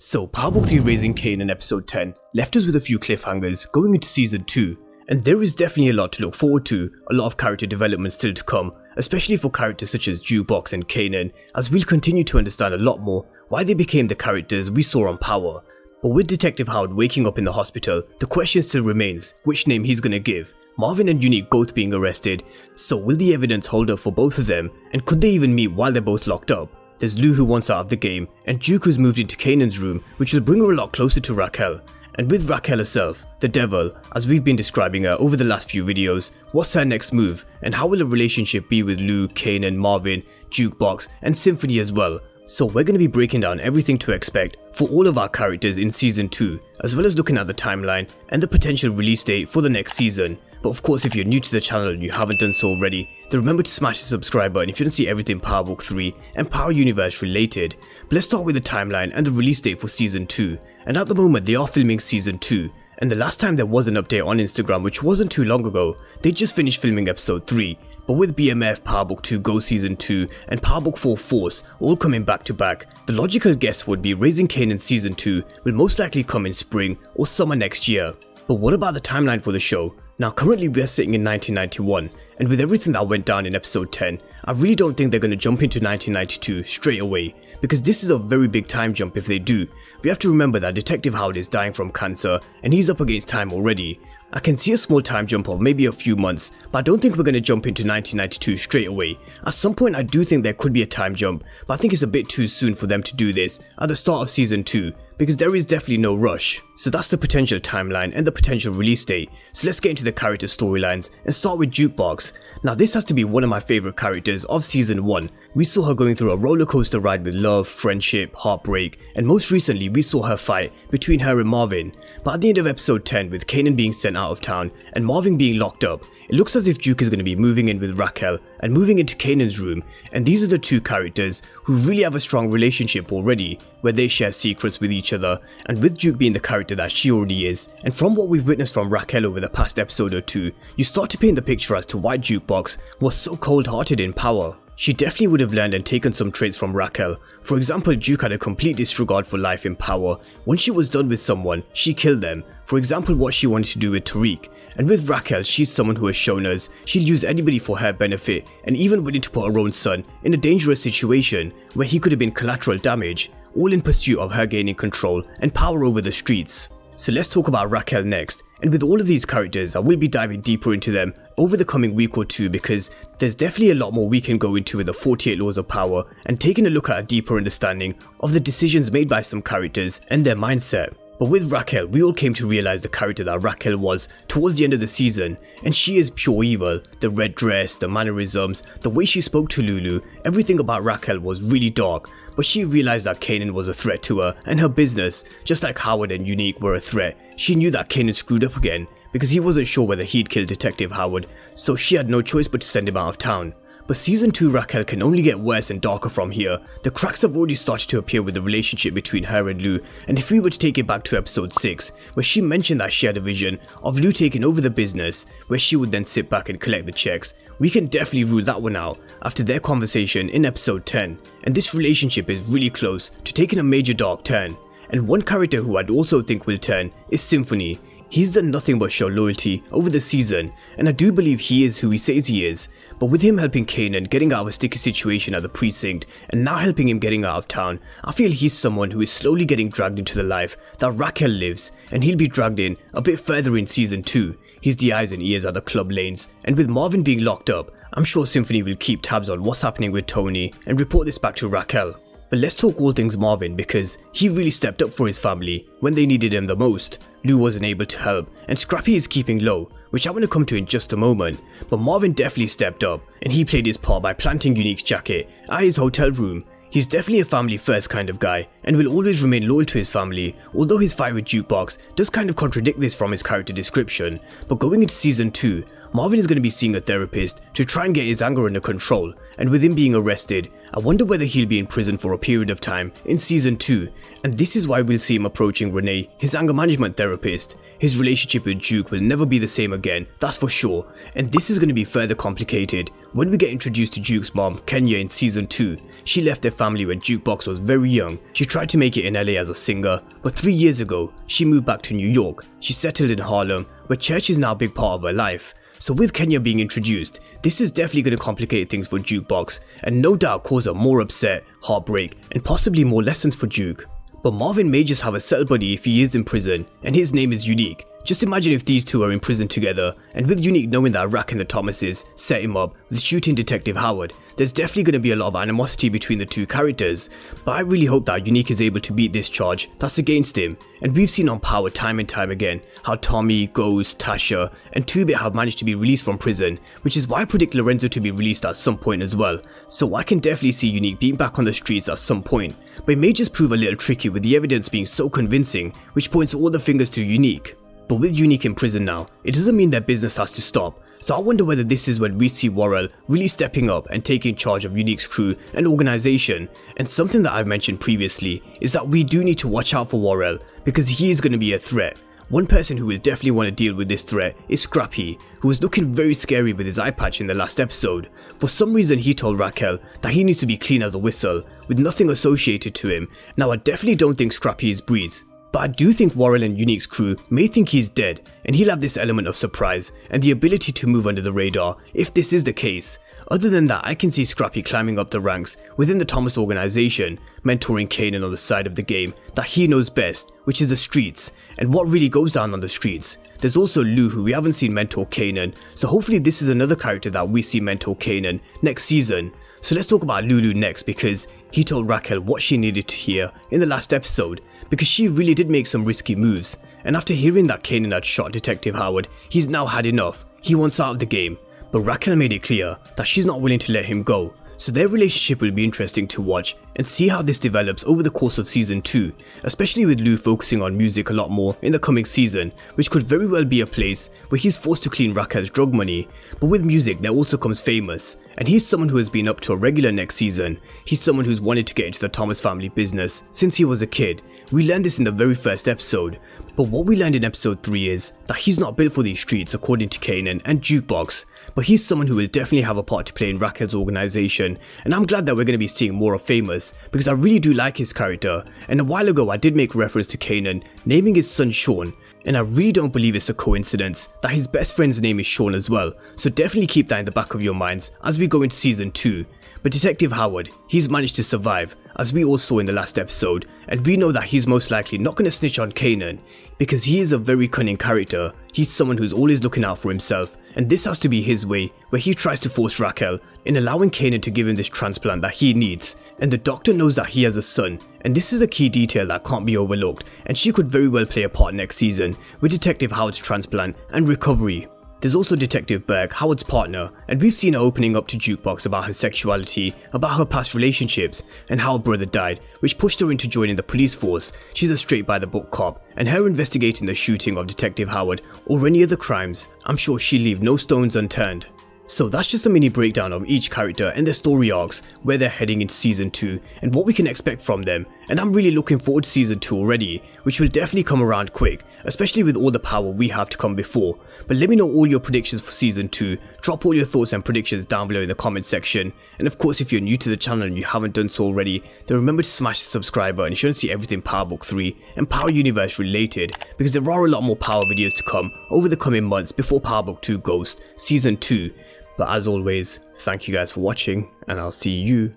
So Power Book 3 Raising Kanan episode 10 left us with a few cliffhangers going into season 2, and there is definitely a lot to look forward to, a lot of character development still to come, especially for characters such as Jukebox and Kanan, as we'll continue to understand a lot more why they became the characters we saw on Power. But with Detective Howard waking up in the hospital, the question still remains which name he's gonna give. Marvin and Unique both being arrested, so will the evidence hold up for both of them, and could they even meet while they're both locked up? There's Lulu who wants out of the game, and Juke who's moved into Kanan's room, which will bring her a lot closer to Raquel. And with Raquel herself, the devil, as we've been describing her over the last few videos, what's her next move, and how will a relationship be with Lou, Kanan, Marvin, Jukebox, and Symphony as well? So we're going to be breaking down everything to expect for all of our characters in season 2, as well as looking at the timeline and the potential release date for the next season. But of course, if you're new to the channel and you haven't done so already, then remember to smash the subscribe button if you want to see everything Power Book 3 and Power Universe related. But let's start with the timeline and the release date for season 2. And at the moment they are filming season 2, and the last time there was an update on Instagram, which wasn't too long ago, they just finished filming episode 3. But with BMF, Power Book 2 Go Season 2 and Power Book 4 Force all coming back to back, the logical guess would be Raising Kanan Season 2 will most likely come in spring or summer next year. But what about the timeline for the show? Now currently we are sitting in 1991, and with everything that went down in episode 10, I really don't think they're going to jump into 1992 straight away, because this is a very big time jump if they do. We have to remember that Detective Howard is dying from cancer and he's up against time already. I can see a small time jump of maybe a few months, but I don't think we're going to jump into 1992 straight away. At some point I do think there could be a time jump, but I think it's a bit too soon for them to do this at the start of season 2, because there is definitely no rush. So that's the potential timeline and the potential release date. So let's get into the character storylines and start with Jukebox. Now this has to be one of my favourite characters of season 1. We saw her going through a roller coaster ride with love, friendship, heartbreak, and most recently we saw her fight between her and Marvin. But at the end of episode 10, with Kanan being sent out of town and Marvin being locked up, it looks as if Juke is going to be moving in with Raquel and moving into Kanan's room, and these are the two characters who really have a strong relationship already, where they share secrets with each other, and with Juke being the character that she already is, and from what we've witnessed from Raquel over the past episode or two, you start to paint the picture as to why Jukebox was so cold-hearted in Power. She definitely would have learned and taken some traits from Raquel. For example, Juke had a complete disregard for life in Power. When she was done with someone, she killed them. For example, what she wanted to do with Tariq. And with Raquel, she's someone who has shown us she'll use anybody for her benefit, and even willing to put her own son in a dangerous situation where he could have been collateral damage, all in pursuit of her gaining control and power over the streets. So let's talk about Raquel next, and with all of these characters I will be diving deeper into them over the coming week or two, because there's definitely a lot more we can go into with the 48 Laws of Power and taking a look at a deeper understanding of the decisions made by some characters and their mindset. But with Raquel, we all came to realize the character that Raquel was towards the end of the season, and she is pure evil. The red dress, the mannerisms, the way she spoke to Lulu, everything about Raquel was really dark. But she realized that Kanan was a threat to her and her business, just like Howard and Unique were a threat. She knew that Kanan screwed up again, because he wasn't sure whether he'd kill Detective Howard, so she had no choice but to send him out of town. But season 2 Raquel can only get worse and darker from here. The cracks have already started to appear with the relationship between her and Lou, and if we were to take it back to episode 6, where she mentioned that she had a vision of Lou taking over the business, where she would then sit back and collect the checks, we can definitely rule that one out after their conversation in episode 10, and this relationship is really close to taking a major dark turn. And one character who I'd also think will turn is Symphony. He's done nothing but show loyalty over the season, and I do believe he is who he says he is. But with him helping Kanan getting out of a sticky situation at the precinct, and now helping him getting out of town, I feel he's someone who is slowly getting dragged into the life that Raquel lives, and he'll be dragged in a bit further in season 2. He's the eyes and ears at the club lanes, and with Marvin being locked up, I'm sure Symphony will keep tabs on what's happening with Tony and report this back to Raquel. But let's talk all things Marvin, because he really stepped up for his family when they needed him the most. Lou wasn't able to help, and Scrappy is keeping low, which I'm going to come to in just a moment. But Marvin definitely stepped up, and he played his part by planting Unique's jacket at his hotel room. He's definitely a family first kind of guy, and will always remain loyal to his family, although his fight with Jukebox does kind of contradict this from his character description. But going into season 2, Marvin is going to be seeing a therapist to try and get his anger under control, and with him being arrested, I wonder whether he'll be in prison for a period of time in season 2, and this is why we'll see him approaching Renee, his anger management therapist. His relationship with Duke will never be the same again, that's for sure, and this is going to be further complicated when we get introduced to Duke's mom, Kenya, in season 2. She left their family when Jukebox was very young. She tried to make it in LA as a singer, but 3 years ago, she moved back to New York. She settled in Harlem, where church is now a big part of her life. So with Kenya being introduced, this is definitely going to complicate things for Jukebox, and no doubt cause her more upset, heartbreak, and possibly more lessons for Duke. But Marvin may just have a cell buddy if he is in prison, and his name is Unique. Just imagine if these two are in prison together, and with Unique knowing that Raquel and the Thomases set him up with shooting Detective Howard, there's definitely going to be a lot of animosity between the two characters. But I really hope that Unique is able to beat this charge that's against him, and we've seen on Power time and time again how Tommy, Ghost, Tasha, and 2-Bit have managed to be released from prison, which is why I predict Lorenzo to be released at some point as well. So I can definitely see Unique being back on the streets at some point, but it may just prove a little tricky with the evidence being so convincing, which points all the fingers to Unique. But with Unique in prison now, it doesn't mean their business has to stop, so I wonder whether this is when we see Worrell really stepping up and taking charge of Unique's crew and organisation. And something that I've mentioned previously is that we do need to watch out for Worrell, because he is going to be a threat. One person who will definitely want to deal with this threat is Scrappy, who was looking very scary with his eye patch in the last episode. For some reason he told Raquel that he needs to be clean as a whistle, with nothing associated to him. Now I definitely don't think Scrappy is Breeze, but I do think Worrell and Unique's crew may think he's dead, and he'll have this element of surprise and the ability to move under the radar if this is the case. Other than that, I can see Scrappy climbing up the ranks within the Thomas organization, mentoring Kanan on the side of the game that he knows best, which is the streets, and what really goes down on the streets. There's also Lou, who we haven't seen mentor Kanan, so hopefully this is another character that we see mentor Kanan next season. So let's talk about Lulu next, because he told Raquel what she needed to hear in the last episode, because she really did make some risky moves, and after hearing that Kanan had shot Detective Howard, he's now had enough. He wants out of the game, but Raquel made it clear that she's not willing to let him go. So their relationship will be interesting to watch and see how this develops over the course of season 2, especially with Lou focusing on music a lot more in the coming season, which could very well be a place where he's forced to clean Raquel's drug money. But with music there also comes Famous, and he's someone who has been up to a regular next season. He's someone who's wanted to get into the Thomas family business since he was a kid. We learned this in the very first episode, but what we learned in episode 3 is that he's not built for these streets according to Kanan and Jukebox. But he's someone who will definitely have a part to play in Raquel's organisation, and I'm glad that we're going to be seeing more of Famous, because I really do like his character. And a while ago I did make reference to Kanan naming his son Sean, and I really don't believe it's a coincidence that his best friend's name is Sean as well, so definitely keep that in the back of your minds as we go into season 2. But Detective Howard, he's managed to survive, as we all saw in the last episode, and we know that he's most likely not going to snitch on Kanan, because he is a very cunning character. He's someone who's always looking out for himself, and this has to be his way, where he tries to force Raquel in allowing Kanan to give him this transplant that he needs. And the doctor knows that he has a son, and this is a key detail that can't be overlooked, and she could very well play a part next season with Detective Howard's transplant and recovery. There's also Detective Burke, Howard's partner, and we've seen her opening up to Jukebox about her sexuality, about her past relationships, and how her brother died, which pushed her into joining the police force. She's a straight-by-the-book cop, and her investigating the shooting of Detective Howard or any other crimes, I'm sure she'll leave no stones unturned. So that's just a mini breakdown of each character and their story arcs, where they're heading into season 2 and what we can expect from them, and I'm really looking forward to season 2 already, which will definitely come around quick, especially with all the power we have to come before. But let me know all your predictions for season 2, drop all your thoughts and predictions down below in the comment section, and of course if you're new to the channel and you haven't done so already, then remember to smash the subscribe button if you want to see everything Power Book 3 and Power Universe related, because there are a lot more Power videos to come over the coming months before Power Book 2 Ghost season 2. But as always, thank you guys for watching, and I'll see you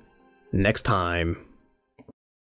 next time.